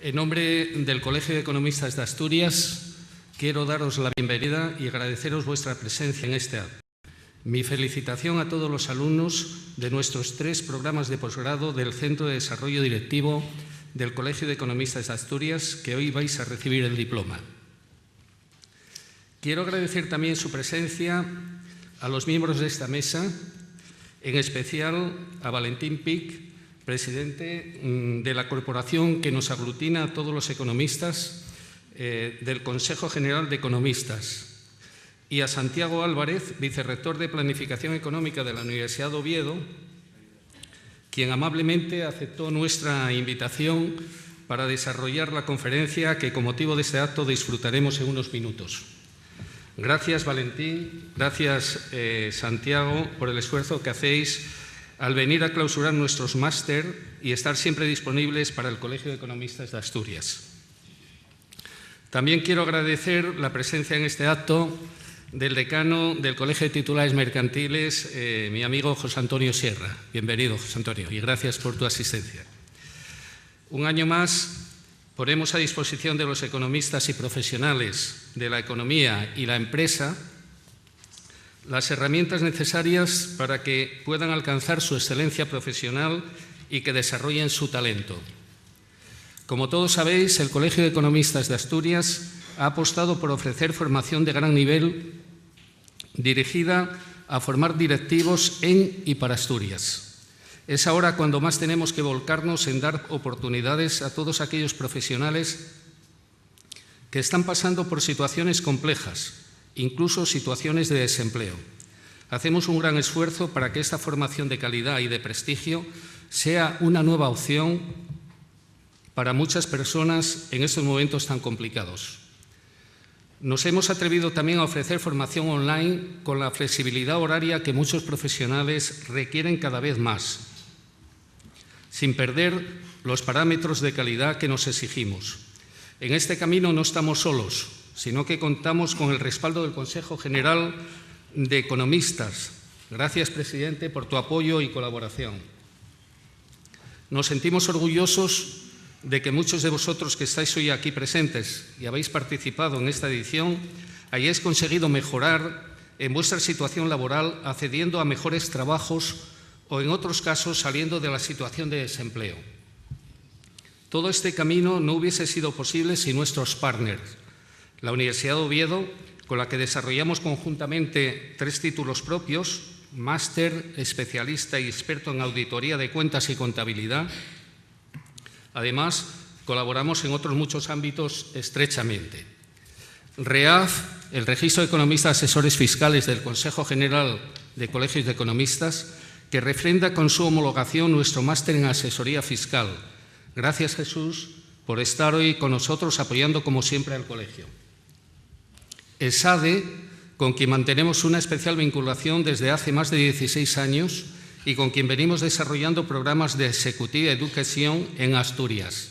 En nombre del Colegio de Economistas de Asturias, quiero daros la bienvenida y agradeceros vuestra presencia en este acto. Mi felicitación a todos los alumnos de nuestros 3 programas de posgrado del Centro de Desarrollo Directivo del Colegio de Economistas de Asturias, que hoy vais a recibir el diploma. Quiero agradecer también su presencia a los miembros de esta mesa, en especial a Valentín Pic, presidente de la corporación que nos aglutina a todos los economistas del Consejo General de Economistas, y a Santiago Álvarez, vicerrector de Planificación Económica de la Universidad de Oviedo, quien amablemente aceptó nuestra invitación para desarrollar la conferencia que, con motivo de este acto, disfrutaremos en unos minutos. Gracias, Valentín, gracias, Santiago, por el esfuerzo que hacéis al venir a clausurar nuestros máster y estar siempre disponibles para el Colegio de Economistas de Asturias. También quiero agradecer la presencia en este acto del decano del Colegio de Titulares Mercantiles, mi amigo José Antonio Sierra. Bienvenido, José Antonio, y gracias por tu asistencia. Un año más ponemos a disposición de los economistas y profesionales de la economía y la empresa las herramientas necesarias para que puedan alcanzar su excelencia profesional y que desarrollen su talento. Como todos sabéis, el Colegio de Economistas de Asturias ha apostado por ofrecer formación de gran nivel dirigida a formar directivos en y para Asturias. Es ahora cuando más tenemos que volcarnos en dar oportunidades a todos aquellos profesionales que están pasando por situaciones complejas, incluso situaciones de desempleo. Hacemos un gran esfuerzo para que esta formación de calidad y de prestigio sea una nueva opción para muchas personas en estos momentos tan complicados. Nos hemos atrevido también a ofrecer formación online con la flexibilidad horaria que muchos profesionales requieren cada vez más, sin perder los parámetros de calidad que nos exigimos. En este camino no estamos solos, sino que contamos con el respaldo del Consejo General de Economistas. Gracias, presidente, por tu apoyo y colaboración. Nos sentimos orgullosos de que muchos de vosotros que estáis hoy aquí presentes y habéis participado en esta edición hayáis conseguido mejorar en vuestra situación laboral accediendo a mejores trabajos o, en otros casos, saliendo de la situación de desempleo. Todo este camino no hubiese sido posible sin nuestros partners. La Universidad de Oviedo, con la que desarrollamos conjuntamente 3 títulos propios, máster, especialista y experto en auditoría de cuentas y contabilidad. Además, colaboramos en otros muchos ámbitos estrechamente. REAF, el Registro de Economistas Asesores Fiscales del Consejo General de Colegios de Economistas, que refrenda con su homologación nuestro máster en asesoría fiscal. Gracias, Jesús, por estar hoy con nosotros apoyando como siempre al colegio. ESADE, con quien mantenemos una especial vinculación desde hace más de 16 años y con quien venimos desarrollando programas de Executiva Educación en Asturias.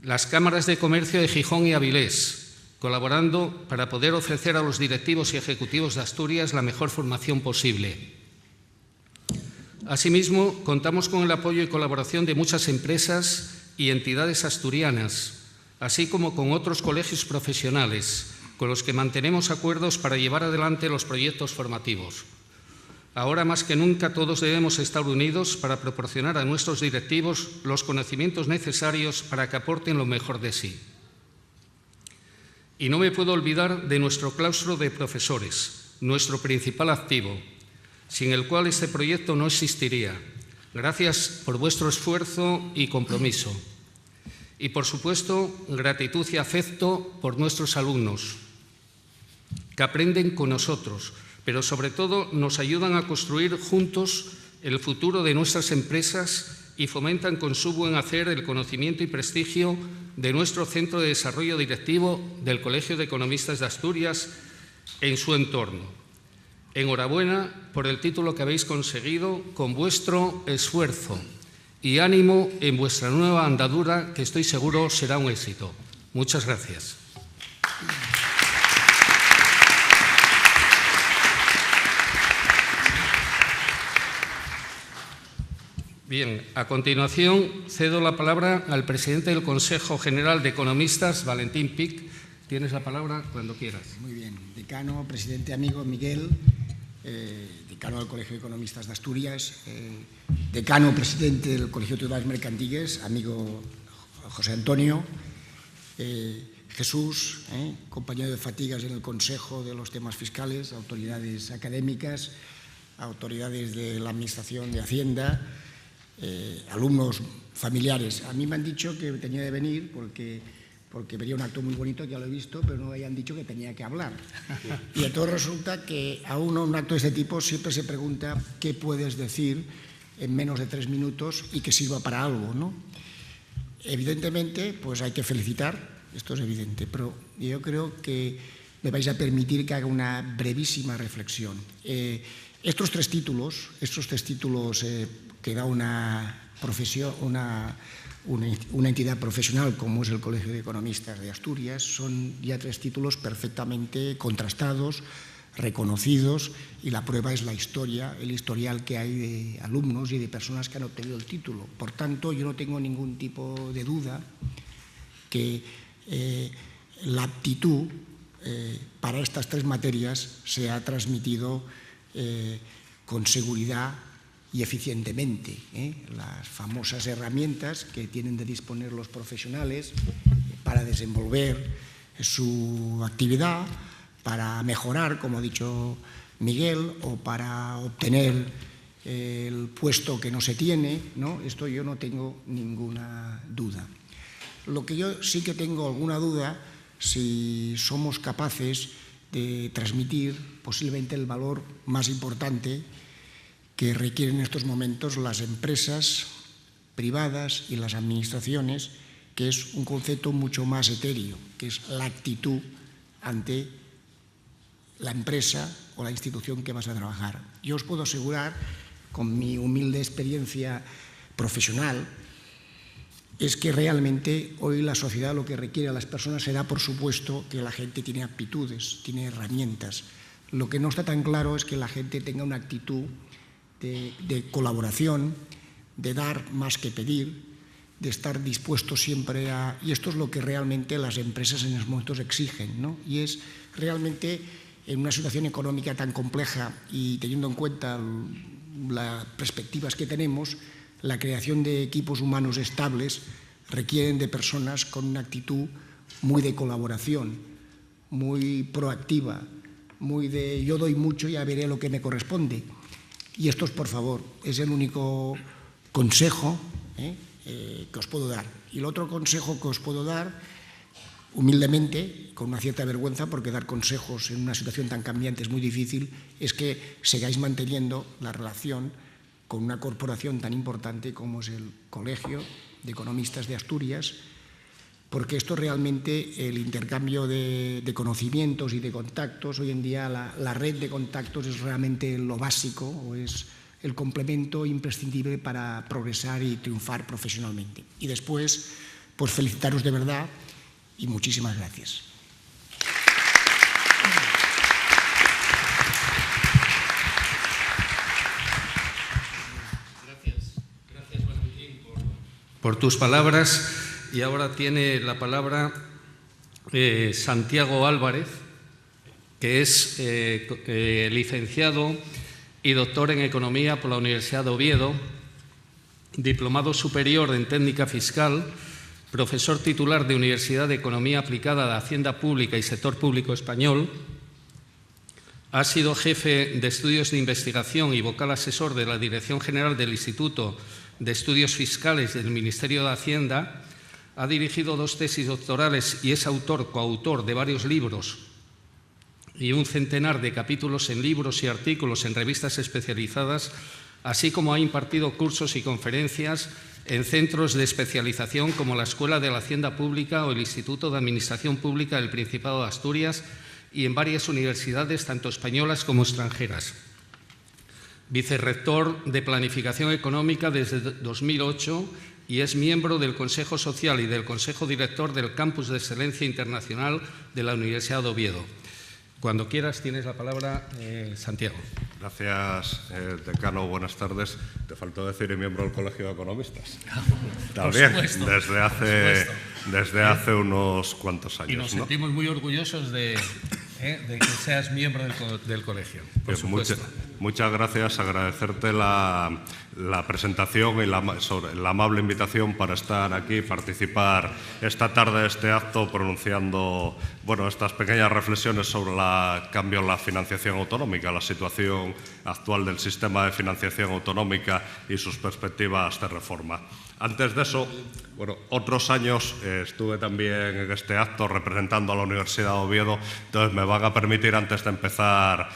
Las cámaras de comercio de Gijón y Avilés, colaborando para poder ofrecer a los directivos y ejecutivos de Asturias la mejor formación posible. Asimismo, contamos con el apoyo y colaboración de muchas empresas y entidades asturianas, así como con otros colegios profesionales, con los que mantenemos acuerdos para llevar adelante los proyectos formativos. Ahora más que nunca todos debemos estar unidos para proporcionar a nuestros directivos los conocimientos necesarios para que aporten lo mejor de sí. Y no me puedo olvidar de nuestro claustro de profesores, nuestro principal activo, sin el cual este proyecto no existiría. Gracias por vuestro esfuerzo y compromiso. Y, por supuesto, gratitud y afecto por nuestros alumnos, que aprenden con nosotros, pero sobre todo nos ayudan a construir juntos el futuro de nuestras empresas y fomentan con su buen hacer el conocimiento y prestigio de nuestro Centro de Desarrollo Directivo del Colegio de Economistas de Asturias en su entorno. Enhorabuena por el título que habéis conseguido con vuestro esfuerzo y ánimo en vuestra nueva andadura, que estoy seguro será un éxito. Muchas gracias. Bien, a continuación cedo la palabra al presidente del Consejo General de Economistas, Valentín Pich. Tienes la palabra cuando quieras. Muy bien. Decano, presidente amigo Miguel, decano del Colegio de Economistas de Asturias, decano, presidente del Colegio de Tribunales Mercantiles, amigo José Antonio, Jesús, compañero de fatigas en el Consejo de los temas fiscales, autoridades académicas, autoridades de la Administración de Hacienda, alumnos, familiares. A mí me han dicho que tenía de venir porque vería un acto muy bonito, ya lo he visto, pero no me habían dicho que tenía que hablar. Y entonces resulta que a uno un acto de este tipo siempre se pregunta qué puedes decir en menos de 3 minutos y que sirva para algo, ¿no? Evidentemente, pues hay que felicitar, esto es evidente, pero yo creo que me vais a permitir que haga una brevísima reflexión. Estos tres títulos que da una profesión, una entidad profesional como es el Colegio de Economistas de Asturias, son ya 3 títulos perfectamente contrastados, reconocidos, y la prueba es la historia, el historial que hay de alumnos y de personas que han obtenido el título. Por tanto, yo no tengo ningún tipo de duda que la aptitud para estas 3 materias se ha transmitido con seguridad y eficientemente. Las famosas herramientas que tienen de disponer los profesionales para desenvolver su actividad, para mejorar, como ha dicho Miguel, o para obtener el puesto que no se tiene, ¿no? Esto yo no tengo ninguna duda. Lo que yo sí que tengo alguna duda, si somos capaces de transmitir posiblemente el valor más importante que requieren en estos momentos las empresas privadas y las administraciones, que es un concepto mucho más etéreo, que es la actitud ante la empresa o la institución que vas a trabajar. Yo os puedo asegurar, con mi humilde experiencia profesional, es que realmente hoy la sociedad lo que requiere a las personas se da por supuesto que la gente tiene aptitudes, tiene herramientas. Lo que no está tan claro es que la gente tenga una actitud de colaboración, de dar más que pedir, de estar dispuesto siempre a... Y esto es lo que realmente las empresas en estos momentos exigen, ¿no? Y es realmente en una situación económica tan compleja y teniendo en cuenta las perspectivas que tenemos, la creación de equipos humanos estables requieren de personas con una actitud muy de colaboración, muy proactiva, muy de yo doy mucho y ya veré lo que me corresponde. Y esto, por favor, es el único consejo que os puedo dar. Y el otro consejo que os puedo dar, humildemente, con una cierta vergüenza, porque dar consejos en una situación tan cambiante es muy difícil, es que sigáis manteniendo la relación con una corporación tan importante como es el Colegio de Economistas de Asturias, porque esto realmente, el intercambio de conocimientos y de contactos, hoy en día la red de contactos es realmente lo básico, o es el complemento imprescindible para progresar y triunfar profesionalmente. Y después, pues felicitaros de verdad y muchísimas gracias. Gracias Valentín por tus palabras. Y ahora tiene la palabra Santiago Álvarez, que es licenciado y doctor en Economía por la Universidad de Oviedo, diplomado superior en Técnica Fiscal, profesor titular de Universidad de Economía Aplicada de Hacienda Pública y Sector Público Español. Ha sido jefe de estudios de investigación y vocal asesor de la Dirección General del Instituto de Estudios Fiscales del Ministerio de Hacienda. Ha dirigido 2 tesis doctorales y es coautor de varios libros y un centenar de capítulos en libros y artículos en revistas especializadas, así como ha impartido cursos y conferencias en centros de especialización como la Escuela de la Hacienda Pública o el Instituto de Administración Pública del Principado de Asturias y en varias universidades, tanto españolas como extranjeras. Vicerrector de Planificación Económica desde 2008 y es miembro del Consejo Social y del Consejo Director del Campus de Excelencia Internacional de la Universidad de Oviedo. Cuando quieras tienes la palabra, Santiago. Gracias, decano. Buenas tardes. Te faltó decir y miembro del Colegio de Economistas. También, desde hace unos cuantos años. Y nos sentimos muy orgullosos de que seas miembro del colegio, por supuesto. Muchas gracias. Agradecerte la presentación y la amable invitación para estar aquí y participar esta tarde de este acto pronunciando estas pequeñas reflexiones sobre el cambio en la financiación autonómica, la situación actual del sistema de financiación autonómica y sus perspectivas de reforma. Antes de eso, otros años estuve también en este acto representando a la Universidad de Oviedo, entonces me van a permitir, antes de empezar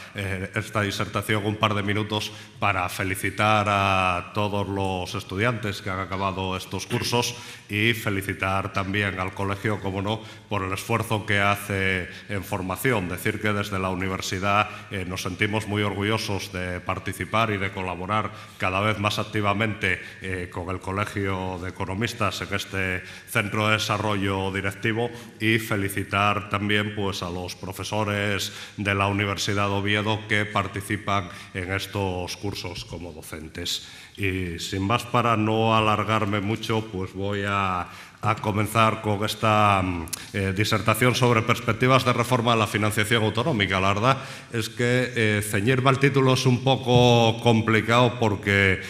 esta disertación, un par de minutos para felicitar a todos los estudiantes que han acabado estos cursos y felicitar también al colegio, como no, por el esfuerzo que hace en formación. Decir que desde la universidad nos sentimos muy orgullosos de participar y de colaborar cada vez más activamente con el Colegio de Economistas en este centro de desarrollo directivo, y felicitar también a los profesores de la Universidad de Oviedo que participan en estos cursos como docentes. Y sin más, para no alargarme mucho, voy a comenzar con esta disertación sobre perspectivas de reforma de la financiación autonómica. La verdad es que ceñirme al título es un poco complicado porque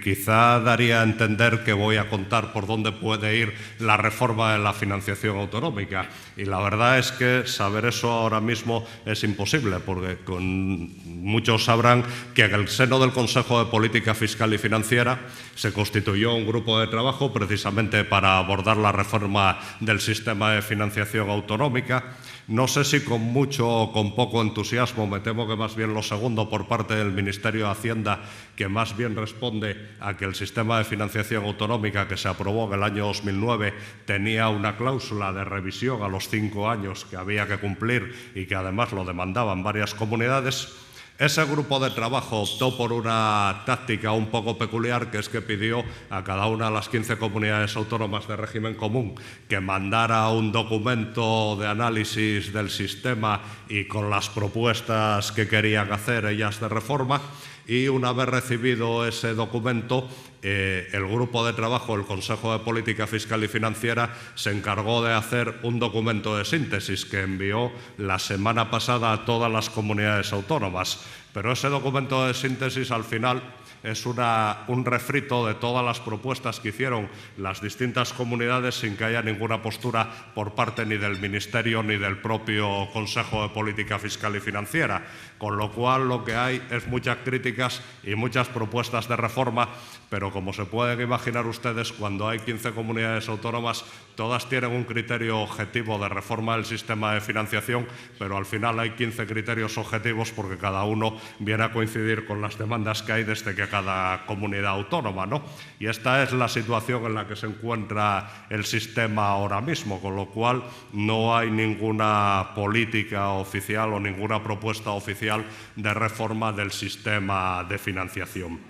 quizá daría a entender que voy a contar por dónde puede ir la reforma de la financiación autonómica. Y la verdad es que saber eso ahora mismo es imposible, porque muchos sabrán que en el seno del Consejo de Política Fiscal y Financiera se constituyó un grupo de trabajo precisamente para abordar la reforma del sistema de financiación autonómica. No sé si con mucho o con poco entusiasmo, me temo que más bien lo segundo, por parte del Ministerio de Hacienda, que más bien responde a que el sistema de financiación autonómica que se aprobó en el año 2009 tenía una cláusula de revisión a los 5 años que había que cumplir y que además lo demandaban varias comunidades. Ese grupo de trabajo optó por una táctica un poco peculiar, que es que pidió a cada una de las 15 comunidades autónomas de régimen común que mandara un documento de análisis del sistema y con las propuestas que querían hacer ellas de reforma. Y una vez recibido ese documento, el grupo de trabajo del Consejo de Política Fiscal y Financiera se encargó de hacer un documento de síntesis que envió la semana pasada a todas las comunidades autónomas. Pero ese documento de síntesis al final es un refrito de todas las propuestas que hicieron las distintas comunidades sin que haya ninguna postura por parte ni del Ministerio ni del propio Consejo de Política Fiscal y Financiera. Con lo cual lo que hay es muchas críticas y muchas propuestas de reforma, pero como se pueden imaginar ustedes, cuando hay 15 comunidades autónomas, todas tienen un criterio objetivo de reforma del sistema de financiación, pero al final hay 15 criterios objetivos porque cada uno viene a coincidir con las demandas que hay desde que cada comunidad autónoma, ¿no? Y esta es la situación en la que se encuentra el sistema ahora mismo, con lo cual no hay ninguna política oficial o ninguna propuesta oficial de reforma del sistema de financiación.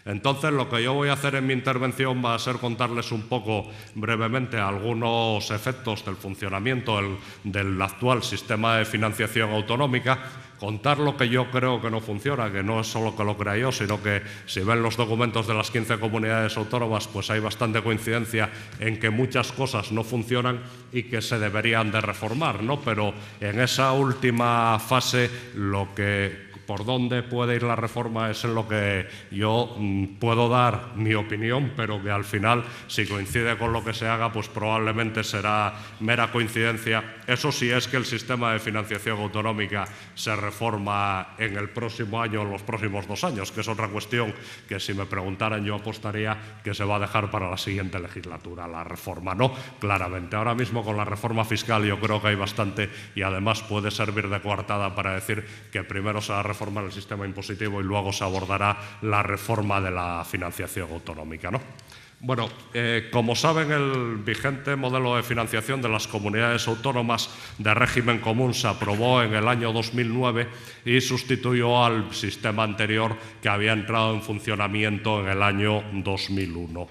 Entonces, lo que yo voy a hacer en mi intervención va a ser contarles un poco brevemente algunos efectos del funcionamiento del actual sistema de financiación autonómica, contar lo que yo creo que no funciona, que no es solo que lo crea yo, sino que si ven los documentos de las 15 comunidades autónomas, pues hay bastante coincidencia en que muchas cosas no funcionan y que se deberían de reformar, ¿no? Pero en esa última fase por dónde puede ir la reforma es en lo que yo puedo dar mi opinión, pero que al final, si coincide con lo que se haga, pues probablemente será mera coincidencia. Eso sí, es que el sistema de financiación autonómica se reforma en el próximo año, en los próximos 2 años, que es otra cuestión que, si me preguntaran, yo apostaría que se va a dejar para la siguiente legislatura, la reforma, ¿no? Claramente. Ahora mismo con la reforma fiscal yo creo que hay bastante, y además puede servir de coartada para decir que primero se va a reformar el sistema impositivo y luego se abordará la reforma de la financiación autonómica, ¿no? Bueno, como saben, el vigente modelo de financiación de las comunidades autónomas de régimen común se aprobó en el año 2009 y sustituyó al sistema anterior que había entrado en funcionamiento en el año 2001.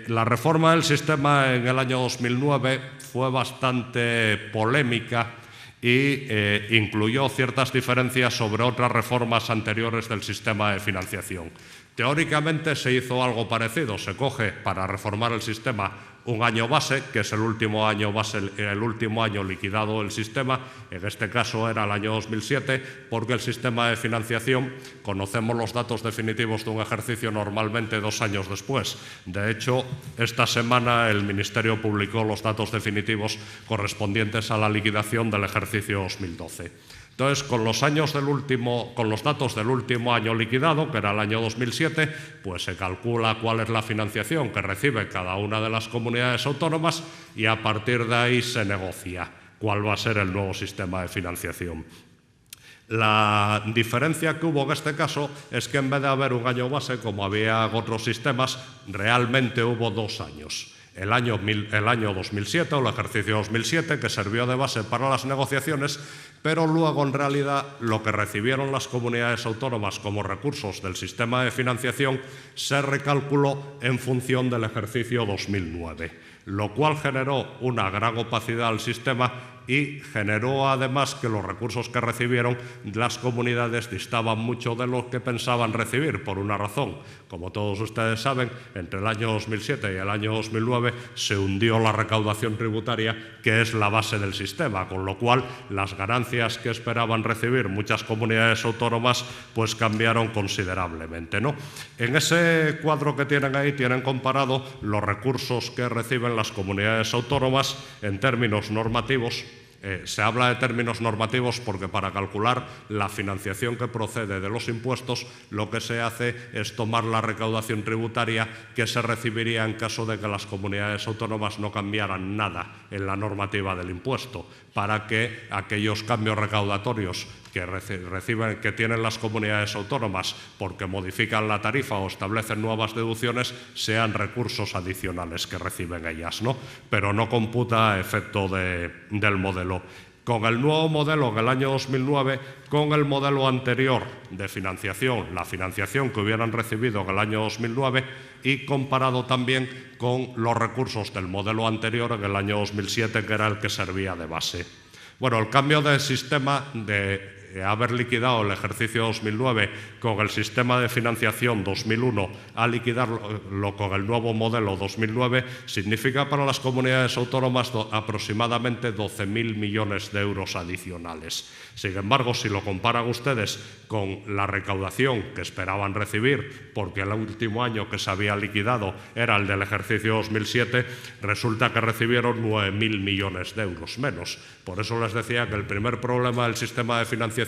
La reforma del sistema en el año 2009 fue bastante polémica y incluyó ciertas diferencias sobre otras reformas anteriores del sistema de financiación. Teóricamente se hizo algo parecido, se coge para reformar el sistema un año base, que es el último año base, el último año liquidado del sistema, en este caso era el año 2007, porque el sistema de financiación, conocemos los datos definitivos de un ejercicio normalmente 2 años después. De hecho, esta semana el Ministerio publicó los datos definitivos correspondientes a la liquidación del ejercicio 2012. Entonces, con los datos del último año liquidado, que era el año 2007, pues se calcula cuál es la financiación que recibe cada una de las comunidades autónomas y a partir de ahí se negocia cuál va a ser el nuevo sistema de financiación. La diferencia que hubo en este caso es que en vez de haber un año base, como había en otros sistemas, realmente hubo 2 años. El año 2007 o el ejercicio 2007, que sirvió de base para las negociaciones, pero luego en realidad lo que recibieron las comunidades autónomas como recursos del sistema de financiación se recalculó en función del ejercicio 2009, lo cual generó una gran opacidad al sistema y generó además que los recursos que recibieron las comunidades distaban mucho de lo que pensaban recibir, por una razón. Como todos ustedes saben, entre el año 2007 y el año 2009 se hundió la recaudación tributaria, que es la base del sistema, con lo cual las ganancias que esperaban recibir muchas comunidades autónomas pues cambiaron considerablemente, ¿no? En ese cuadro que tienen ahí tienen comparado los recursos que reciben las comunidades autónomas en términos normativos. Se habla de términos normativos porque para calcular la financiación que procede de los impuestos lo que se hace es tomar la recaudación tributaria que se recibiría en caso de que las comunidades autónomas no cambiaran nada en la normativa del impuesto, para que aquellos cambios recaudatorios que tienen las comunidades autónomas porque modifican la tarifa o establecen nuevas deducciones sean recursos adicionales que reciben ellas, ¿no? Pero no computa a efecto del modelo. Con el nuevo modelo en el año 2009, con el modelo anterior de financiación, la financiación que hubieran recibido en el año 2009 y comparado también con los recursos del modelo anterior en el año 2007, que era el que servía de base. Bueno, el cambio de sistema de haber liquidado el ejercicio 2009 con el sistema de financiación 2001 a liquidarlo con el nuevo modelo 2009 significa para las comunidades autónomas aproximadamente 12.000 millones de euros adicionales. Sin embargo, si lo comparan ustedes con la recaudación que esperaban recibir, porque el último año que se había liquidado era el del ejercicio 2007, resulta que recibieron 9.000 millones de euros menos. Por eso les decía que el primer problema del sistema de financiación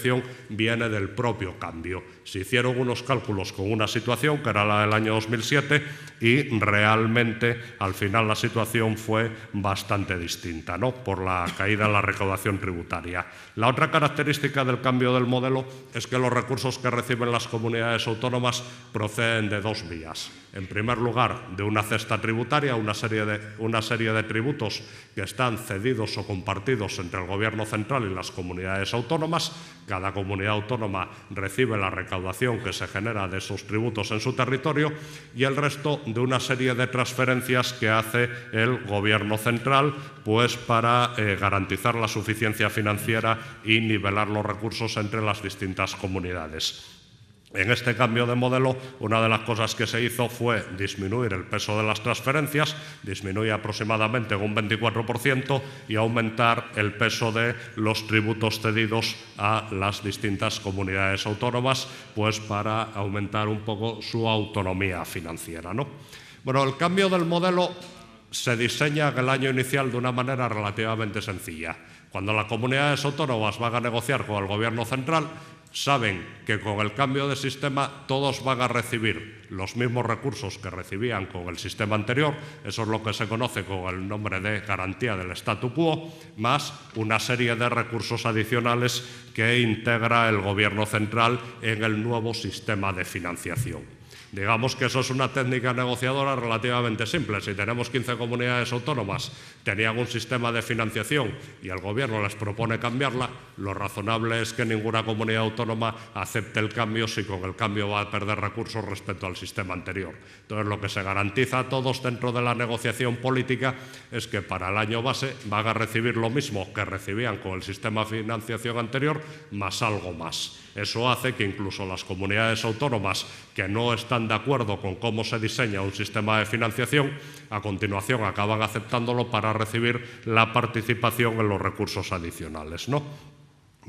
viene del propio cambio. Se hicieron unos cálculos con una situación que era la del año 2007 y realmente al final la situación fue bastante distinta, ¿no? Por la caída en la recaudación tributaria. La otra característica del cambio del modelo es que los recursos que reciben las comunidades autónomas proceden de 2 vías. En primer lugar, de una cesta tributaria, una serie de tributos que están cedidos o compartidos entre el Gobierno central y las comunidades autónomas. Cada comunidad autónoma recibe la recaudación que se genera de esos tributos en su territorio y el resto de una serie de transferencias que hace el Gobierno central pues para garantizar la suficiencia financiera y nivelar los recursos entre las distintas comunidades. En este cambio de modelo, una de las cosas que se hizo fue disminuir el peso de las transferencias, disminuir aproximadamente un 24% y aumentar el peso de los tributos cedidos a las distintas comunidades autónomas, pues para aumentar un poco su autonomía financiera, ¿no? Bueno, el cambio del modelo se diseña en el año inicial de una manera relativamente sencilla. Cuando las comunidades autónomas van a negociar con el Gobierno central, saben que con el cambio de sistema todos van a recibir los mismos recursos que recibían con el sistema anterior, eso es lo que se conoce con el nombre de garantía del statu quo, más una serie de recursos adicionales que integra el Gobierno central en el nuevo sistema de financiación. Digamos que eso es una técnica negociadora relativamente simple. Si tenemos 15 comunidades autónomas, tenían un sistema de financiación y el Gobierno les propone cambiarla, lo razonable es que ninguna comunidad autónoma acepte el cambio si con el cambio va a perder recursos respecto al sistema anterior. Entonces, lo que se garantiza a todos dentro de la negociación política es que para el año base van a recibir lo mismo que recibían con el sistema de financiación anterior, más algo más. Eso hace que incluso las comunidades autónomas que no están de acuerdo con cómo se diseña un sistema de financiación, a continuación acaban aceptándolo para recibir la participación en los recursos adicionales, ¿no?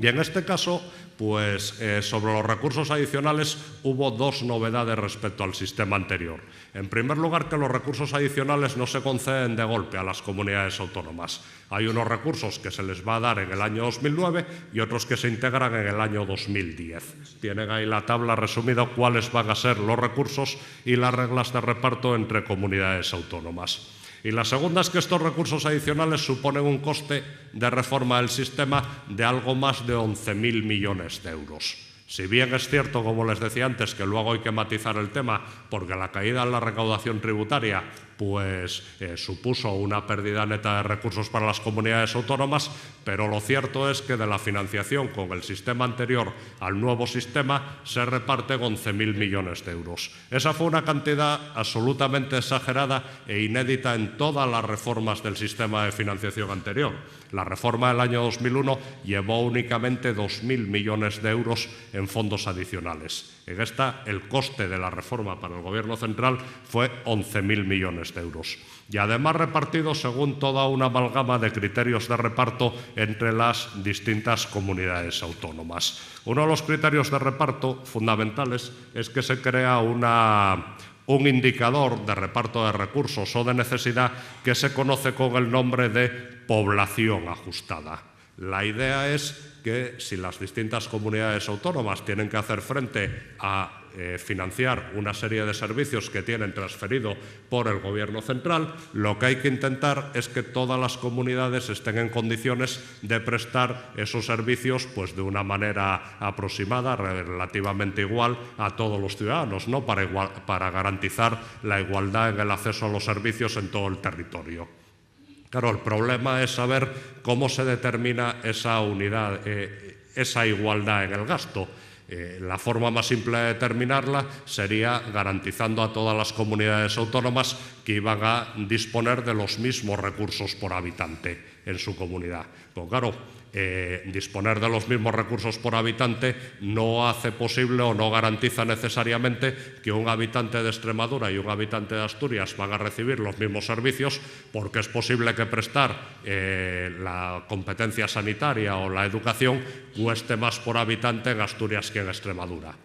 Y en este caso, pues sobre los recursos adicionales hubo dos novedades respecto al sistema anterior. En primer lugar, que los recursos adicionales no se conceden de golpe a las comunidades autónomas. Hay unos recursos que se les va a dar en el año 2009 y otros que se integran en el año 2010. Tienen ahí la tabla resumida cuáles van a ser los recursos y las reglas de reparto entre comunidades autónomas. Y la segunda es que estos recursos adicionales suponen un coste de reforma del sistema de algo más de 11.000 millones de euros. Si bien es cierto, como les decía antes, que luego hay que matizar el tema porque la caída en la recaudación tributaria supuso una pérdida neta de recursos para las comunidades autónomas, pero lo cierto es que de la financiación con el sistema anterior al nuevo sistema se reparten 11.000 millones de euros. Esa fue una cantidad absolutamente exagerada e inédita en todas las reformas del sistema de financiación anterior. La reforma del año 2001 llevó únicamente 2.000 millones de euros en fondos adicionales. En esta, el coste de la reforma para el Gobierno central fue 11.000 millones de euros. Y además repartido según toda una amalgama de criterios de reparto entre las distintas comunidades autónomas. Uno de los criterios de reparto fundamentales es que se crea un indicador de reparto de recursos o de necesidad que se conoce con el nombre de población ajustada. La idea es que si las distintas comunidades autónomas tienen que hacer frente a financiar una serie de servicios que tienen transferido por el Gobierno central, lo que hay que intentar es que todas las comunidades estén en condiciones de prestar esos servicios pues, de una manera aproximada, relativamente igual a todos los ciudadanos, ¿no? para garantizar la igualdad en el acceso a los servicios en todo el territorio. Claro, el problema es saber cómo se determina esa unidad, esa igualdad en el gasto. La forma más simple de determinarla sería garantizando a todas las comunidades autónomas que iban a disponer de los mismos recursos por habitante en su comunidad. Pues claro, disponer de los mismos recursos por habitante no hace posible o no garantiza necesariamente que un habitante de Extremadura y un habitante de Asturias van a recibir los mismos servicios, porque es posible que prestar la competencia sanitaria o la educación cueste más por habitante en Asturias que en Extremadura.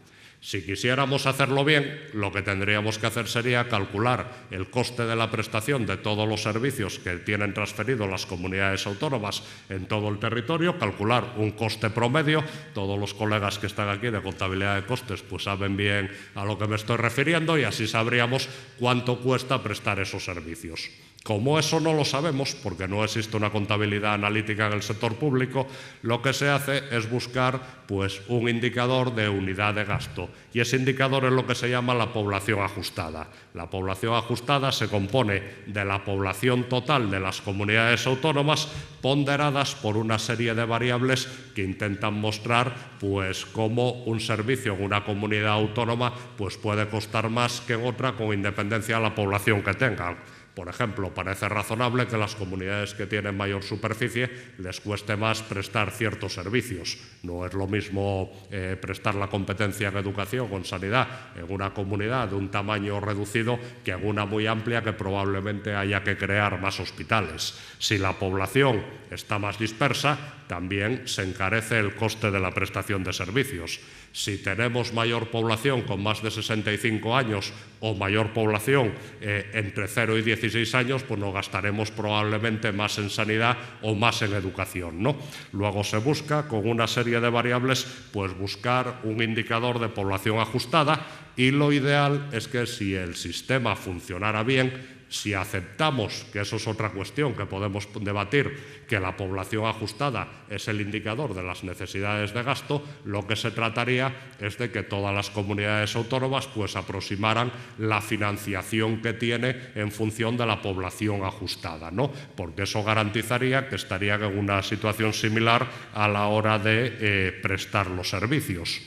Si quisiéramos hacerlo bien, lo que tendríamos que hacer sería calcular el coste de la prestación de todos los servicios que tienen transferido las comunidades autónomas en todo el territorio, calcular un coste promedio. Todos los colegas que están aquí de contabilidad de costes pues saben bien a lo que me estoy refiriendo y así sabríamos cuánto cuesta prestar esos servicios. Como eso no lo sabemos, porque no existe una contabilidad analítica en el sector público, lo que se hace es buscar pues, un indicador de unidad de gasto. Y ese indicador es lo que se llama la población ajustada. La población ajustada se compone de la población total de las comunidades autónomas ponderadas por una serie de variables que intentan mostrar pues, cómo un servicio en una comunidad autónoma pues, puede costar más que en otra con independencia de la población que tengan. Por ejemplo, parece razonable que las comunidades que tienen mayor superficie les cueste más prestar ciertos servicios. No es lo mismo prestar la competencia en educación o en sanidad en una comunidad de un tamaño reducido que en una muy amplia que probablemente haya que crear más hospitales. Si la población está más dispersa, también se encarece el coste de la prestación de servicios. Si tenemos mayor población con más de 65 años o mayor población entre 0 y 16 años, pues nos gastaremos probablemente más en sanidad o más en educación, ¿no? Luego se busca, con una serie de variables, pues buscar un indicador de población ajustada y lo ideal es que si el sistema funcionara bien, si aceptamos, que eso es otra cuestión que podemos debatir, que la población ajustada es el indicador de las necesidades de gasto, lo que se trataría es de que todas las comunidades autónomas pues aproximaran la financiación que tiene en función de la población ajustada, ¿no? Porque eso garantizaría que estarían en una situación similar a la hora de prestar los servicios.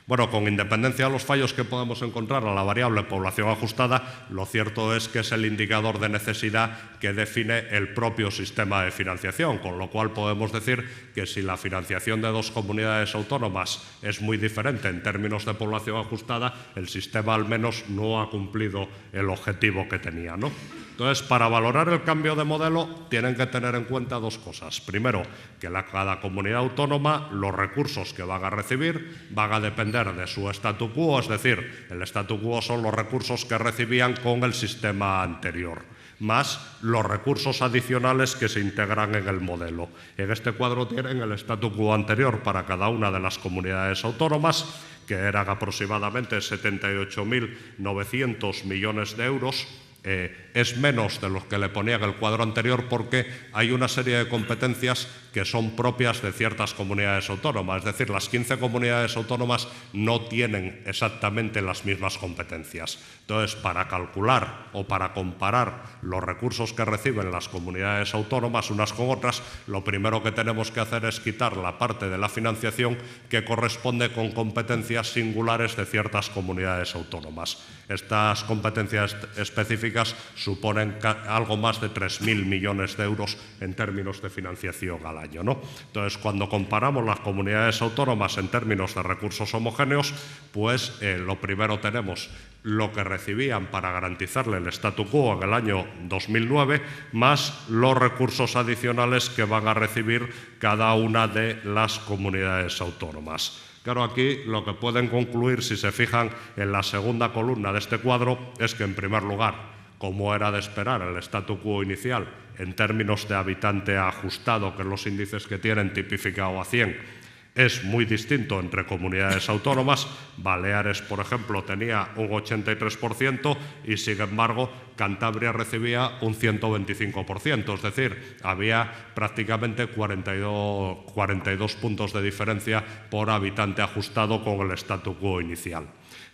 Bueno, con independencia de los fallos que podemos encontrar a la variable población ajustada, lo cierto es que es el indicador de necesidad que define el propio sistema de financiación, con lo cual podemos decir que si la financiación de dos comunidades autónomas es muy diferente en términos de población ajustada, el sistema al menos no ha cumplido el objetivo que tenía, ¿no? Entonces, para valorar el cambio de modelo tienen que tener en cuenta dos cosas. Primero, que cada comunidad autónoma, los recursos que van a recibir van a depender de su statu quo, es decir, el statu quo son los recursos que recibían con el sistema anterior, más los recursos adicionales que se integran en el modelo. En este cuadro tienen el statu quo anterior para cada una de las comunidades autónomas, que eran aproximadamente 78.900 millones de euros. Es menos de los que le ponía en el cuadro anterior porque hay una serie de competencias que son propias de ciertas comunidades autónomas. Es decir, las 15 comunidades autónomas no tienen exactamente las mismas competencias. Entonces, para calcular o para comparar los recursos que reciben las comunidades autónomas unas con otras, lo primero que tenemos que hacer es quitar la parte de la financiación que corresponde con competencias singulares de ciertas comunidades autónomas. Estas competencias específicas suponen algo más de 3.000 millones de euros en términos de financiación al año, ¿no? Entonces, cuando comparamos las comunidades autónomas en términos de recursos homogéneos, pues lo primero tenemos lo que recibían para garantizarle el statu quo en el año 2009, más los recursos adicionales que van a recibir cada una de las comunidades autónomas. Claro, aquí lo que pueden concluir, si se fijan en la segunda columna de este cuadro, es que, en primer lugar, como era de esperar, el statu quo inicial, en términos de habitante ajustado, que es los índices que tienen tipificado a 100, es muy distinto entre comunidades autónomas. Baleares, por ejemplo, tenía un 83% y, sin embargo, Cantabria recibía un 125%. Es decir, había prácticamente 42 puntos de diferencia por habitante ajustado con el statu quo inicial.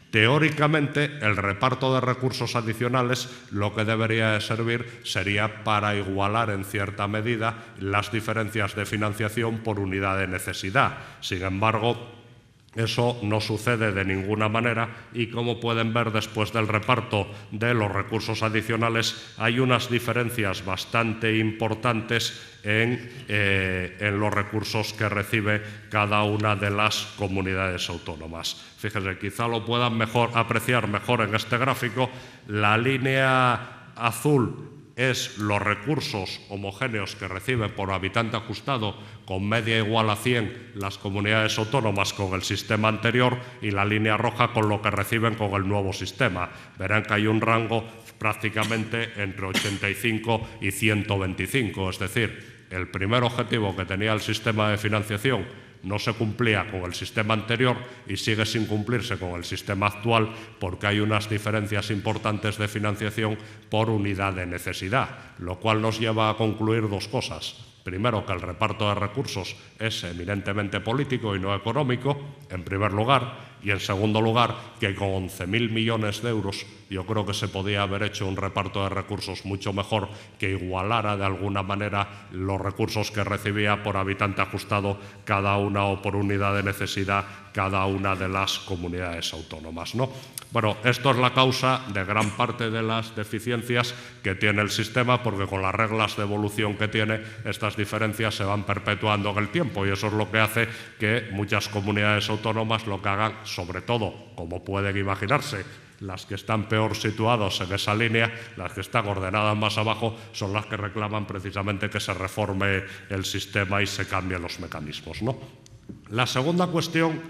Teóricamente, el reparto de recursos adicionales lo que debería de servir sería para igualar en cierta medida las diferencias de financiación por unidad de necesidad. Sin embargo, eso no sucede de ninguna manera y, como pueden ver, después del reparto de los recursos adicionales hay unas diferencias bastante importantes en los recursos que recibe cada una de las comunidades autónomas. Fíjense, quizá lo puedan apreciar mejor en este gráfico. La línea azul es los recursos homogéneos que reciben por habitante ajustado con media igual a 100 las comunidades autónomas con el sistema anterior, y la línea roja con lo que reciben con el nuevo sistema. Verán que hay un rango prácticamente entre 85 y 125, es decir, el primer objetivo que tenía el sistema de financiación no se cumplía con el sistema anterior y sigue sin cumplirse con el sistema actual, porque hay unas diferencias importantes de financiación por unidad de necesidad, lo cual nos lleva a concluir dos cosas. Primero, que el reparto de recursos es eminentemente político y no económico, en primer lugar, y en segundo lugar, que con 11.000 millones de euros yo creo que se podía haber hecho un reparto de recursos mucho mejor, que igualara de alguna manera los recursos que recibía por habitante ajustado cada una, o por unidad de necesidad, cada una de las comunidades autónomas, ¿no? Bueno, esto es la causa de gran parte de las deficiencias que tiene el sistema, porque con las reglas de evolución que tiene, estas diferencias se van perpetuando en el tiempo, y eso es lo que hace que muchas comunidades autónomas lo que hagan, sobre todo, como pueden imaginarse, las que están peor situadas en esa línea, las que están ordenadas más abajo, son las que reclaman precisamente que se reforme el sistema y se cambien los mecanismos, ¿no? La segunda cuestión,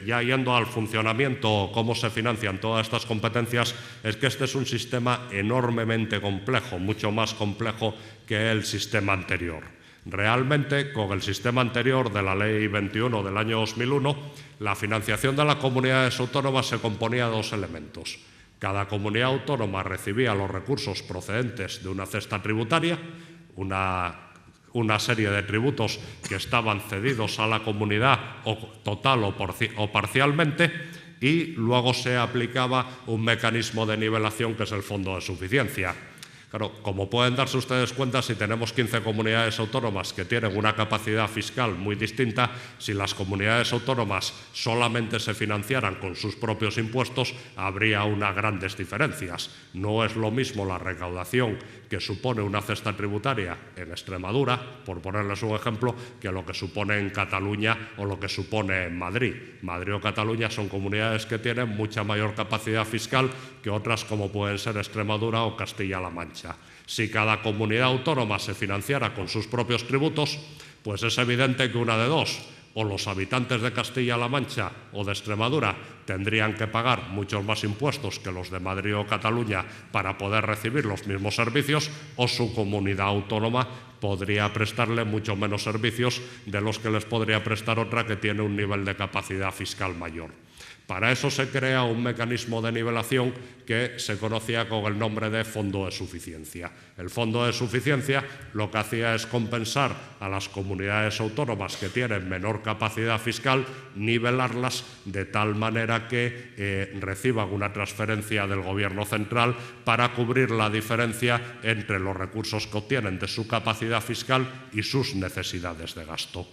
ya yendo al funcionamiento, cómo se financian todas estas competencias, es que este es un sistema enormemente complejo, mucho más complejo que el sistema anterior. Realmente, con el sistema anterior de la Ley 21 del año 2001, la financiación de las comunidades autónomas se componía de dos elementos. Cada comunidad autónoma recibía los recursos procedentes de una cesta tributaria, una serie de tributos que estaban cedidos a la comunidad total o parcialmente, y luego se aplicaba un mecanismo de nivelación que es el Fondo de Suficiencia. Claro, como pueden darse ustedes cuenta, si tenemos 15 comunidades autónomas que tienen una capacidad fiscal muy distinta, si las comunidades autónomas solamente se financiaran con sus propios impuestos, habría unas grandes diferencias. No es lo mismo la recaudación que supone una cesta tributaria en Extremadura, por ponerles un ejemplo, que lo que supone en Cataluña o lo que supone en Madrid. Madrid o Cataluña son comunidades que tienen mucha mayor capacidad fiscal que otras como pueden ser Extremadura o Castilla-La Mancha. Si cada comunidad autónoma se financiara con sus propios tributos, pues es evidente que una de dos: o los habitantes de Castilla-La Mancha o de Extremadura tendrían que pagar muchos más impuestos que los de Madrid o Cataluña para poder recibir los mismos servicios, o su comunidad autónoma podría prestarle mucho menos servicios de los que les podría prestar otra que tiene un nivel de capacidad fiscal mayor. Para eso se crea un mecanismo de nivelación que se conocía con el nombre de Fondo de Suficiencia. El Fondo de Suficiencia lo que hacía es compensar a las comunidades autónomas que tienen menor capacidad fiscal, nivelarlas de tal manera que reciban una transferencia del Gobierno central para cubrir la diferencia entre los recursos que obtienen de su capacidad fiscal y sus necesidades de gasto.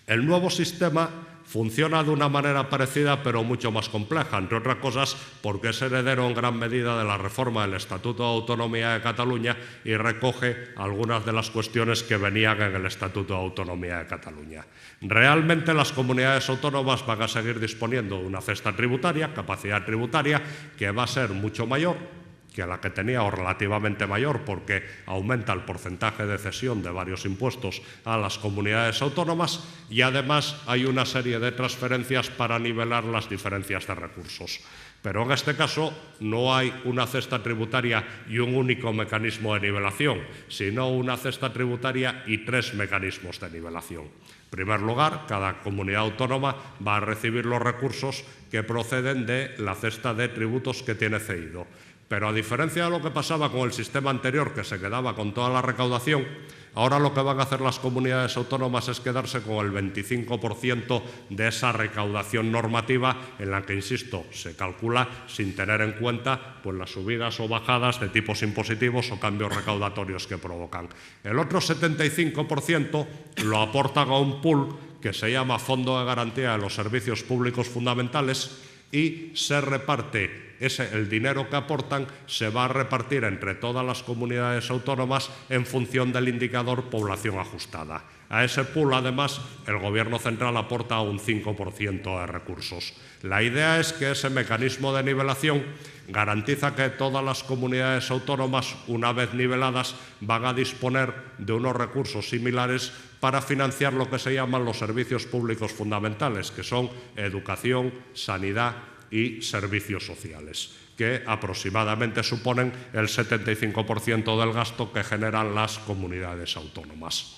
El nuevo sistema funciona de una manera parecida pero mucho más compleja, entre otras cosas porque es heredero en gran medida de la reforma del Estatuto de Autonomía de Cataluña y recoge algunas de las cuestiones que venían en el Estatuto de Autonomía de Cataluña. Realmente las comunidades autónomas van a seguir disponiendo de una cesta tributaria, capacidad tributaria, que va a ser mucho mayor que la que tenía o relativamente mayor, porque aumenta el porcentaje de cesión de varios impuestos a las comunidades autónomas, y además hay una serie de transferencias para nivelar las diferencias de recursos. Pero en este caso no hay una cesta tributaria y un único mecanismo de nivelación, sino una cesta tributaria y 3 mecanismos de nivelación. En primer lugar, cada comunidad autónoma va a recibir los recursos que proceden de la cesta de tributos que tiene cedido. Pero a diferencia de lo que pasaba con el sistema anterior, que se quedaba con toda la recaudación, ahora lo que van a hacer las comunidades autónomas es quedarse con el 25% de esa recaudación normativa, en la que, insisto, se calcula sin tener en cuenta pues, las subidas o bajadas de tipos impositivos o cambios recaudatorios que provocan. El otro 75% lo aportan a un pool que se llama Fondo de Garantía de los Servicios Públicos Fundamentales, y se reparte el dinero que aportan se va a repartir entre todas las comunidades autónomas en función del indicador población ajustada. A ese pool, además, el Gobierno central aporta un 5% de recursos. La idea es que ese mecanismo de nivelación garantiza que todas las comunidades autónomas, una vez niveladas, van a disponer de unos recursos similares para financiar lo que se llaman los servicios públicos fundamentales, que son educación, sanidad y servicios sociales, que aproximadamente suponen el 75% del gasto que generan las comunidades autónomas.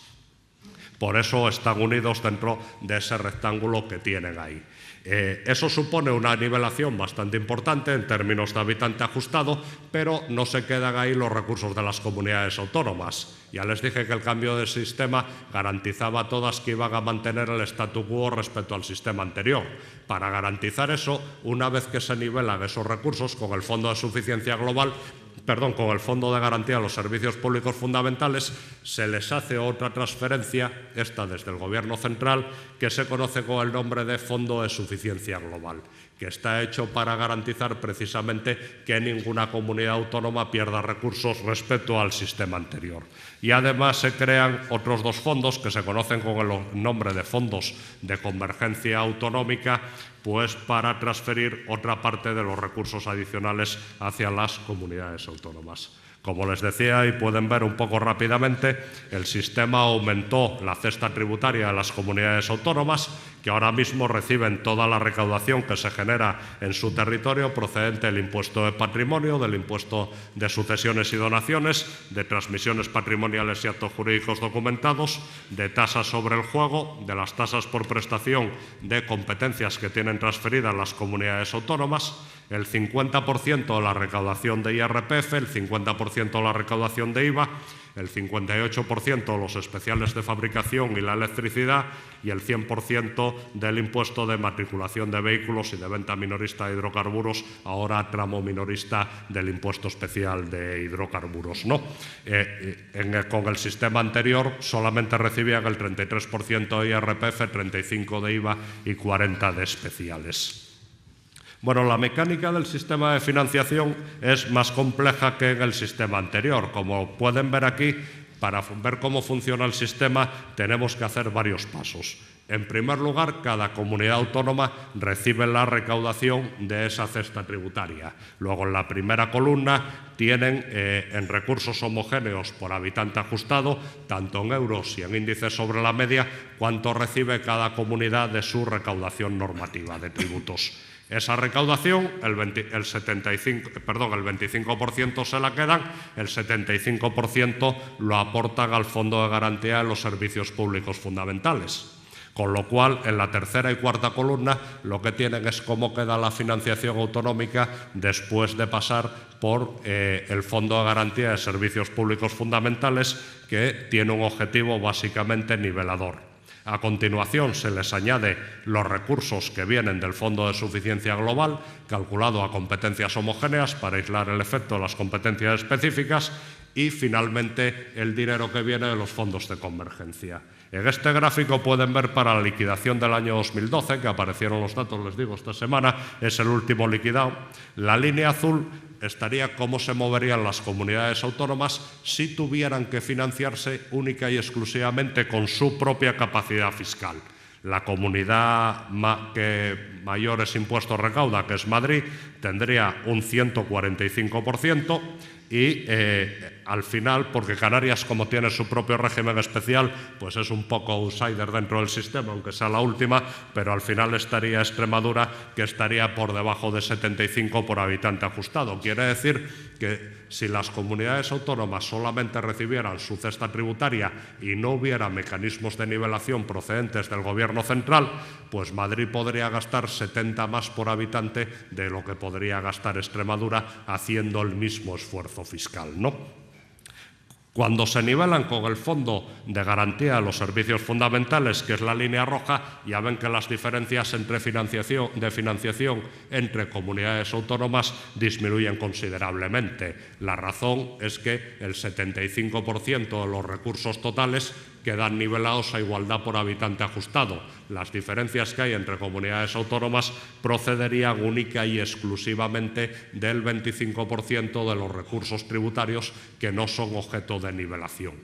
Por eso están unidos dentro de ese rectángulo que tienen ahí. Eso supone una nivelación bastante importante en términos de habitante ajustado, pero no se quedan ahí los recursos de las comunidades autónomas. Ya les dije que el cambio de sistema garantizaba a todas que iban a mantener el statu quo respecto al sistema anterior. Para garantizar eso, una vez que se nivelan esos recursos con el Fondo de Suficiencia Global, con el Fondo de Garantía de los Servicios Públicos Fundamentales, se les hace otra transferencia, esta desde el Gobierno central, que se conoce con el nombre de Fondo de Suficiencia Global, que está hecho para garantizar precisamente que ninguna comunidad autónoma pierda recursos respecto al sistema anterior. Y además se crean otros 2 fondos que se conocen con el nombre de Fondos de Convergencia Autonómica, pues para transferir otra parte de los recursos adicionales hacia las comunidades autónomas. Como les decía, y pueden ver un poco rápidamente, el sistema aumentó la cesta tributaria de las comunidades autónomas, que ahora mismo reciben toda la recaudación que se genera en su territorio procedente del impuesto de patrimonio, del impuesto de sucesiones y donaciones, de transmisiones patrimoniales y actos jurídicos documentados, de tasas sobre el juego, de las tasas por prestación de competencias que tienen transferidas las comunidades autónomas, el 50% de la recaudación de IRPF, el 50% de la recaudación de IVA, el 58% de los especiales de fabricación y la electricidad y el 100% del impuesto de matriculación de vehículos y de venta minorista de hidrocarburos, ahora tramo minorista del impuesto especial de hidrocarburos, ¿no? Con el sistema anterior solamente recibían el 33% de IRPF, 35% de IVA y 40% de especiales. Bueno, la mecánica del sistema de financiación es más compleja que en el sistema anterior. Como pueden ver aquí, para ver cómo funciona el sistema tenemos que hacer varios pasos. En primer lugar, cada comunidad autónoma recibe la recaudación de esa cesta tributaria. Luego, en la primera columna, tienen en recursos homogéneos por habitante ajustado, tanto en euros y en índices sobre la media, cuánto recibe cada comunidad de su recaudación normativa de tributos. Esa recaudación, el 25% se la quedan, el 75% lo aportan al Fondo de Garantía de los Servicios Públicos Fundamentales. Con lo cual, en la tercera y cuarta columna, lo que tienen es cómo queda la financiación autonómica después de pasar por el Fondo de Garantía de Servicios Públicos Fundamentales, que tiene un objetivo básicamente nivelador. A continuación, se les añade los recursos que vienen del Fondo de Suficiencia Global, calculado a competencias homogéneas para aislar el efecto de las competencias específicas, y finalmente el dinero que viene de los fondos de convergencia. En este gráfico pueden ver para la liquidación del año 2012, que aparecieron los datos, les digo, esta semana, es el último liquidado. La línea azul estaría cómo se moverían las comunidades autónomas si tuvieran que financiarse única y exclusivamente con su propia capacidad fiscal. La comunidad que mayores impuestos recauda, que es Madrid, tendría un 145%, y al final, porque Canarias, como tiene su propio régimen especial, pues es un poco outsider dentro del sistema, aunque sea la última, pero al final estaría Extremadura, que estaría por debajo de 75 por habitante ajustado. Quiere decir que si las comunidades autónomas solamente recibieran su cesta tributaria y no hubiera mecanismos de nivelación procedentes del Gobierno central, pues Madrid podría gastar 70 más por habitante de lo que podría gastar Extremadura haciendo el mismo esfuerzo fiscal, ¿no? Cuando se nivelan con el Fondo de Garantía de los Servicios Fundamentales, que es la línea roja, ya ven que las diferencias de financiación entre comunidades autónomas disminuyen considerablemente. La razón es que el 75% de los recursos totales quedan nivelados a igualdad por habitante ajustado. Las diferencias que hay entre comunidades autónomas procederían única y exclusivamente del 25% de los recursos tributarios que no son objeto de nivelación.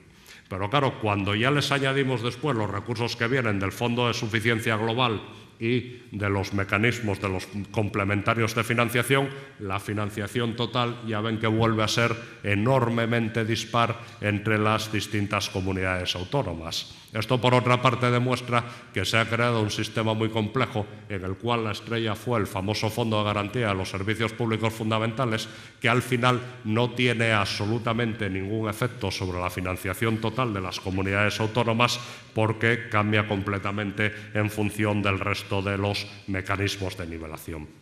Pero claro, cuando ya les añadimos después los recursos que vienen del Fondo de Suficiencia Global y de los mecanismos de los complementarios de financiación, la financiación total ya ven que vuelve a ser enormemente dispar entre las distintas comunidades autónomas. Esto, por otra parte, demuestra que se ha creado un sistema muy complejo en el cual la estrella fue el famoso Fondo de Garantía de los Servicios Públicos Fundamentales, que al final no tiene absolutamente ningún efecto sobre la financiación total de las comunidades autónomas, porque cambia completamente en función del resto de los mecanismos de nivelación.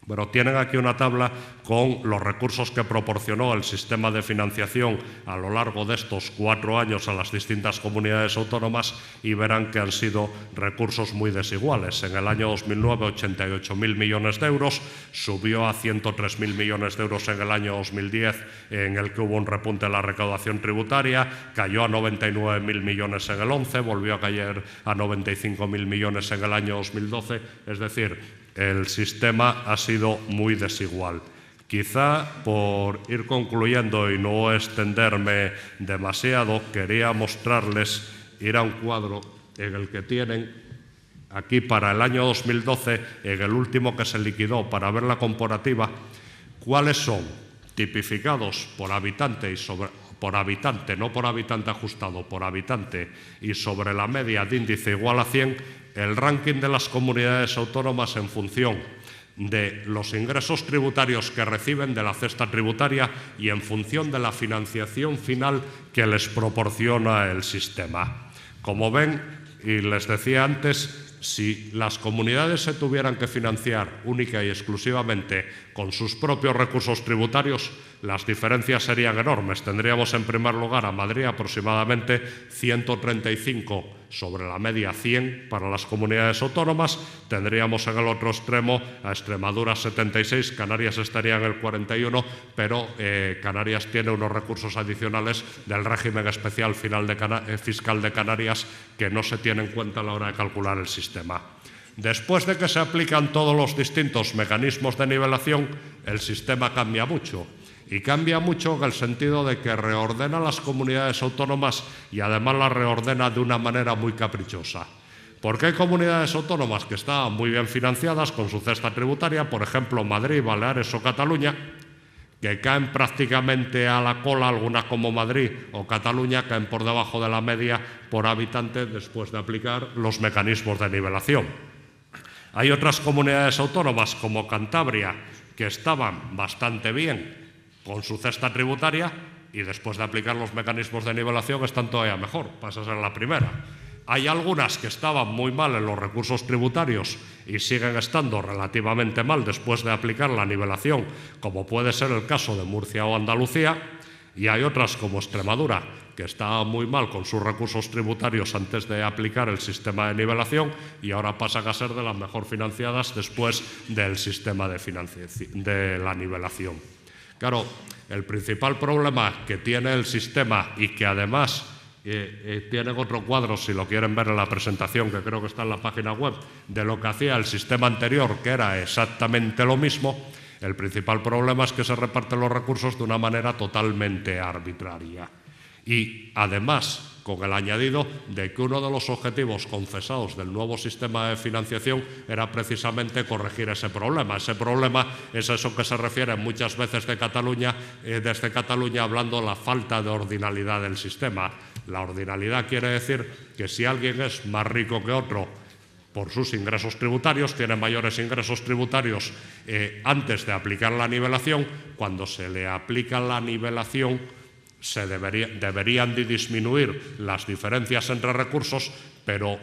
Bueno, tienen aquí una tabla con los recursos que proporcionó el sistema de financiación a lo largo de estos 4 años a las distintas comunidades autónomas y verán que han sido recursos muy desiguales. En el año 2009, 88.000 millones de euros, subió a 103.000 millones de euros en el año 2010, en el que hubo un repunte de la recaudación tributaria, cayó a 99.000 millones en el 11, volvió a caer a 95.000 millones en el año 2012, es decir, el sistema ha sido muy desigual. Quizá, por ir concluyendo y no extenderme demasiado, quería mostrarles, ir a un cuadro en el que tienen aquí para el año 2012, en el último que se liquidó, para ver la comparativa, cuáles son, tipificados por habitante y por habitante, no por habitante ajustado, por habitante, y sobre la media de índice igual a 100, el ranking de las comunidades autónomas en función de los ingresos tributarios que reciben de la cesta tributaria y en función de la financiación final que les proporciona el sistema. Como ven, y les decía antes, si las comunidades se tuvieran que financiar única y exclusivamente con sus propios recursos tributarios, las diferencias serían enormes. Tendríamos en primer lugar a Madrid aproximadamente 135 sobre la media 100 para las comunidades autónomas. Tendríamos en el otro extremo a Extremadura 76, Canarias estaría en el 41, pero Canarias tiene unos recursos adicionales del régimen especial fiscal de Canarias que no se tiene en cuenta a la hora de calcular el sistema. Después de que se aplican todos los distintos mecanismos de nivelación, el sistema cambia mucho. Y cambia mucho en el sentido de que reordena las comunidades autónomas y además las reordena de una manera muy caprichosa. Porque hay comunidades autónomas que están muy bien financiadas con su cesta tributaria, por ejemplo Madrid, Baleares o Cataluña, que caen prácticamente a la cola, algunas como Madrid o Cataluña caen por debajo de la media por habitante después de aplicar los mecanismos de nivelación. Hay otras comunidades autónomas como Cantabria que estaban bastante bien con su cesta tributaria y después de aplicar los mecanismos de nivelación están todavía mejor, pasa a ser la primera. Hay algunas que estaban muy mal en los recursos tributarios y siguen estando relativamente mal después de aplicar la nivelación, como puede ser el caso de Murcia o Andalucía, y hay otras como Extremadura, que estaba muy mal con sus recursos tributarios antes de aplicar el sistema de nivelación y ahora pasan a ser de las mejor financiadas después del sistema de la nivelación. Claro, el principal problema que tiene el sistema y que además tienen otro cuadro, si lo quieren ver en la presentación, que creo que está en la página web, de lo que hacía el sistema anterior, que era exactamente lo mismo, el principal problema es que se reparten los recursos de una manera totalmente arbitraria. Y además, con el añadido de que uno de los objetivos confesados del nuevo sistema de financiación era precisamente corregir ese problema. Ese problema es eso que se refiere muchas veces desde Cataluña hablando de la falta de ordinalidad del sistema. La ordinalidad quiere decir que si alguien es más rico que otro por sus ingresos tributarios, tiene mayores ingresos tributarios antes de aplicar la nivelación, cuando se le aplica la nivelación deberían de disminuir las diferencias entre recursos, pero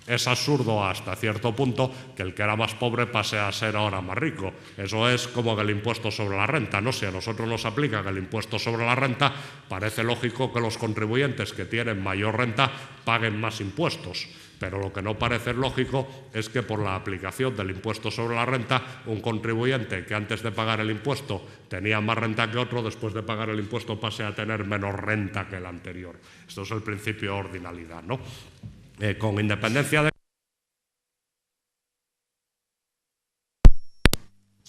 es absurdo hasta cierto punto que el que era más pobre pase a ser ahora más rico. Eso es como el impuesto sobre la renta, ¿no? Si a nosotros nos aplican el impuesto sobre la renta, parece lógico que los contribuyentes que tienen mayor renta paguen más impuestos. Pero lo que no parece lógico es que por la aplicación del impuesto sobre la renta, un contribuyente que antes de pagar el impuesto tenía más renta que otro, después de pagar el impuesto pase a tener menos renta que el anterior. Esto es el principio de ordinalidad, ¿no? Con independencia de...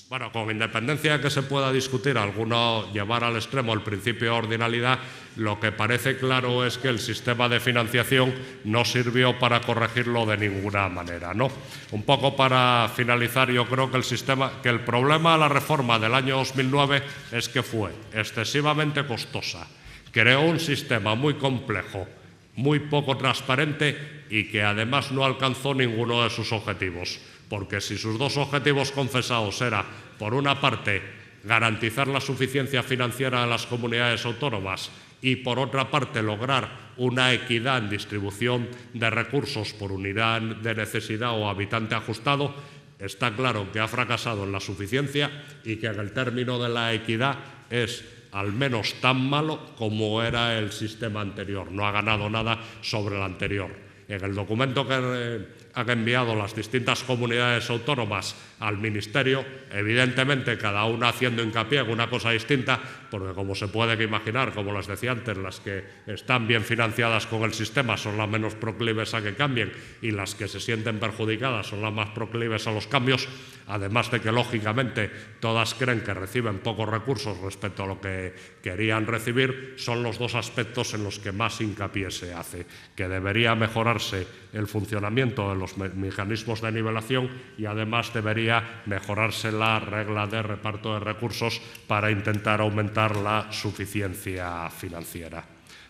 Bueno, con independencia de que se pueda discutir alguno llevar al extremo el principio de ordinalidad, lo que parece claro es que el sistema de financiación no sirvió para corregirlo de ninguna manera, ¿no? Un poco para finalizar, yo creo que el problema de la reforma del año 2009 es que fue excesivamente costosa, creó un sistema muy complejo, muy poco transparente y que además no alcanzó ninguno de sus objetivos. Porque si sus dos objetivos confesados era, por una parte, garantizar la suficiencia financiera de las comunidades autónomas y, por otra parte, lograr una equidad en distribución de recursos por unidad de necesidad o habitante ajustado, está claro que ha fracasado en la suficiencia y que en el término de la equidad es al menos tan malo como era el sistema anterior. No ha ganado nada sobre el anterior. En el documento que han enviado las distintas comunidades autónomas al Ministerio, evidentemente cada una haciendo hincapié en una cosa distinta, porque como se puede imaginar, como les decía antes, las que están bien financiadas con el sistema son las menos proclives a que cambien y las que se sienten perjudicadas son las más proclives a los cambios, además de que lógicamente todas creen que reciben pocos recursos respecto a lo que querían recibir, son los dos aspectos en los que más hincapié se hace, que debería mejorar mejorarse el funcionamiento de los mecanismos de nivelación y además debería mejorarse la regla de reparto de recursos para intentar aumentar la suficiencia financiera.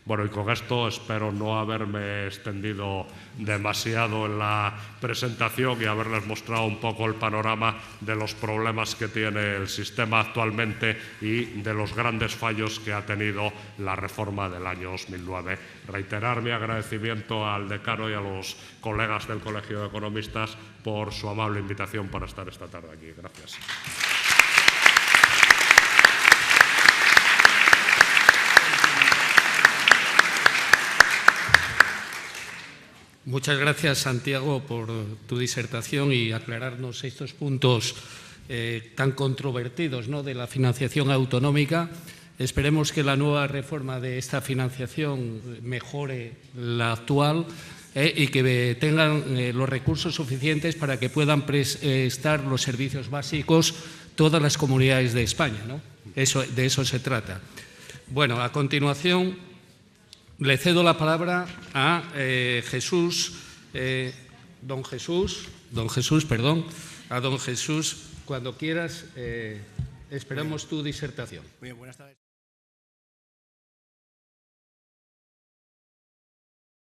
Bueno, y con esto espero no haberme extendido demasiado en la presentación y haberles mostrado un poco el panorama de los problemas que tiene el sistema actualmente y de los grandes fallos que ha tenido la reforma del año 2009. Reiterar mi agradecimiento al decano y a los colegas del Colegio de Economistas por su amable invitación para estar esta tarde aquí. Gracias. Muchas gracias, Santiago, por tu disertación y aclararnos estos puntos tan controvertidos, ¿no?, de la financiación autonómica. Esperemos que la nueva reforma de esta financiación mejore la actual y que tengan los recursos suficientes para que puedan prestar los servicios básicos todas las comunidades de España, ¿no? De eso se trata. Bueno, a continuación le cedo la palabra a don Jesús, cuando quieras, esperamos tu disertación. Muy bien, buenas tardes.